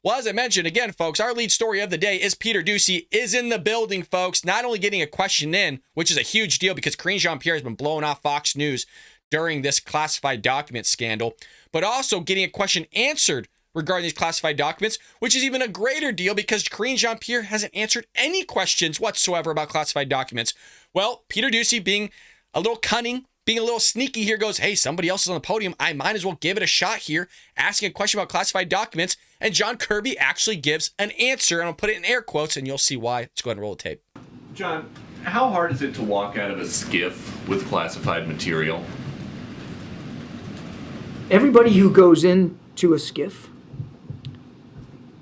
Well, as I mentioned, again, folks, our lead story of the day is Peter Doocy is in the building, folks, not only getting a question in, which is a huge deal because Karine Jean-Pierre has been blowing off Fox News during this classified document scandal, but also getting a question answered regarding these classified documents, which is even a greater deal because Karine Jean-Pierre hasn't answered any questions whatsoever about classified documents. Well, Peter Doocy, being a little cunning, being a little sneaky here, goes, hey, somebody else is on the podium. I might as well give it a shot here, asking a question about classified documents. And John Kirby actually gives an answer, and I'll put it in air quotes, and you'll see why. Let's go ahead and roll the tape. John, how hard is it to walk out of a skiff with classified material? Everybody who goes into a skiff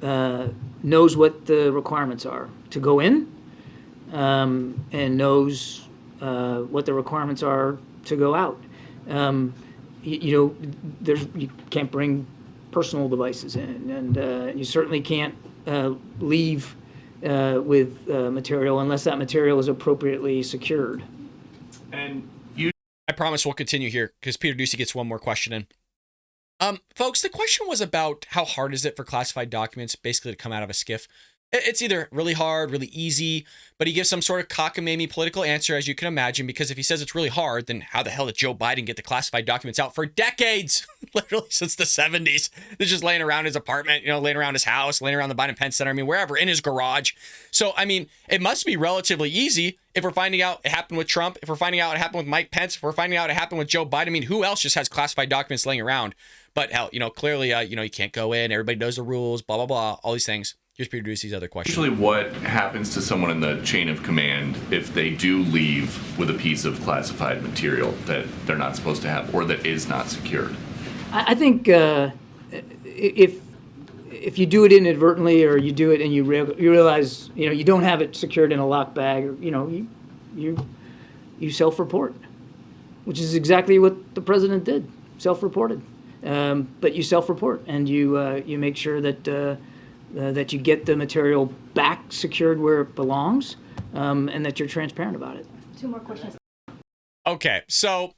knows what the requirements are to go in, and knows what the requirements are to go out. You can't bring personal devices in, and you certainly can't leave with material unless that material is appropriately secured. And I promise we'll continue here because Peter Doocy gets one more question in. Folks, the question was about how hard is it for classified documents basically to come out of a skiff. It's either really hard, really easy, but he gives some sort of cockamamie political answer, as you can imagine, because if he says it's really hard, then how the hell did Joe Biden get the classified documents out for decades? Literally since the 70s. They're just laying around his apartment, laying around his house, laying around the Biden-Pence Center, wherever, in his garage. So, it must be relatively easy if we're finding out it happened with Trump, if we're finding out it happened with Mike Pence, if we're finding out it happened with Joe Biden. Who else just has classified documents laying around? But hell, clearly, you can't go in. Everybody knows the rules, blah, blah, blah, all these things. Here's Peter Doocy's other question. Usually what happens to someone in the chain of command if they do leave with a piece of classified material that they're not supposed to have or that is not secured? I think if you do it inadvertently, or you do it and you realize you don't have it secured in a locked bag, or you self-report, which is exactly what the president did, self-reported. But you self-report and you make sure that that you get the material back secured where it belongs, and that you're transparent about it. 2 more questions. Okay, so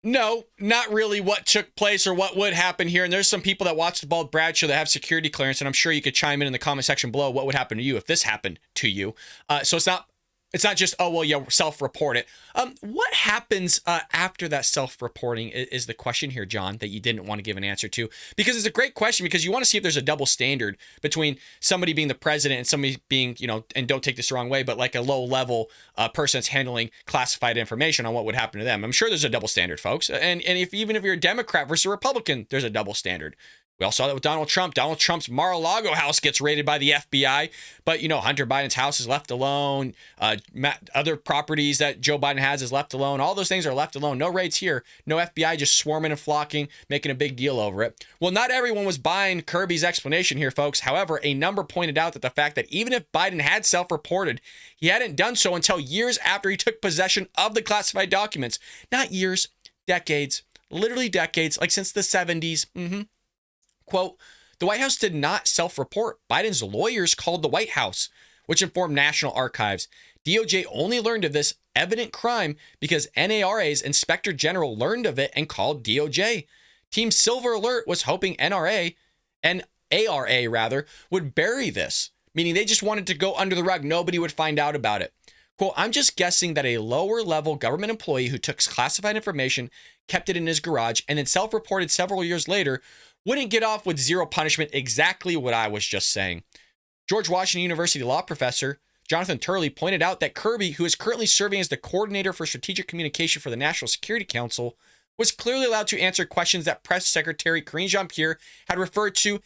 no, not really what took place or what would happen here. And there's some people that watch the Bald Brad show that have security clearance, and I'm sure you could chime in the comment section below what would happen to you if this happened to you. So it's not just, oh, well, yeah, self-report it. What happens after that self-reporting is the question here, John, that you didn't want to give an answer to. Because it's a great question, because you want to see if there's a double standard between somebody being the president and somebody being, and don't take this the wrong way, but like a low-level person that's handling classified information on what would happen to them. I'm sure there's a double standard, folks. And even if you're a Democrat versus a Republican, there's a double standard. We all saw that with Donald Trump. Donald Trump's Mar-a-Lago house gets raided by the FBI, but Hunter Biden's house is left alone. Other properties that Joe Biden has is left alone. All those things are left alone. No raids here. No FBI just swarming and flocking, making a big deal over it. Well, not everyone was buying Kirby's explanation here, folks. However, a number pointed out that the fact that even if Biden had self-reported, he hadn't done so until years after he took possession of the classified documents. Not years, decades, literally decades, like since the 70s. Quote, the White House did not self-report. Biden's lawyers called the White House, which informed National Archives. DOJ only learned of this evident crime because NARA's Inspector General learned of it and called DOJ. Team Silver Alert was hoping NRA and ARA rather would bury this, meaning they just wanted to go under the rug. Nobody would find out about it. Quote, I'm just guessing that a lower level government employee who took classified information, kept it in his garage, and then self-reported several years later wouldn't get off with zero punishment. Exactly what I was just saying. George Washington University law professor Jonathan Turley pointed out that Kirby, who is currently serving as the coordinator for strategic communication for the National Security Council, was clearly allowed to answer questions that Press Secretary Karine Jean-Pierre had referred to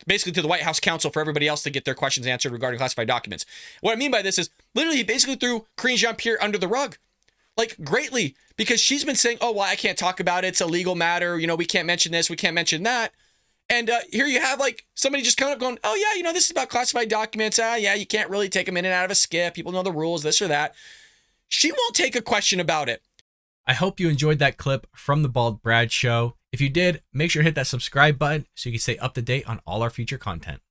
basically to the White House counsel for everybody else to get their questions answered regarding classified documents. What I mean by this is literally he basically threw Karine Jean-Pierre under the rug. Like greatly, because she's been saying, oh, well, I can't talk about it. It's a legal matter. We can't mention this. We can't mention that. And here you have like somebody just kind of going, oh, yeah, this is about classified documents. Yeah, you can't really take them in and out of a skiff. People know the rules, this or that. She won't take a question about it. I hope you enjoyed that clip from the Bald Brad Show. If you did, make sure to hit that subscribe button so you can stay up to date on all our future content.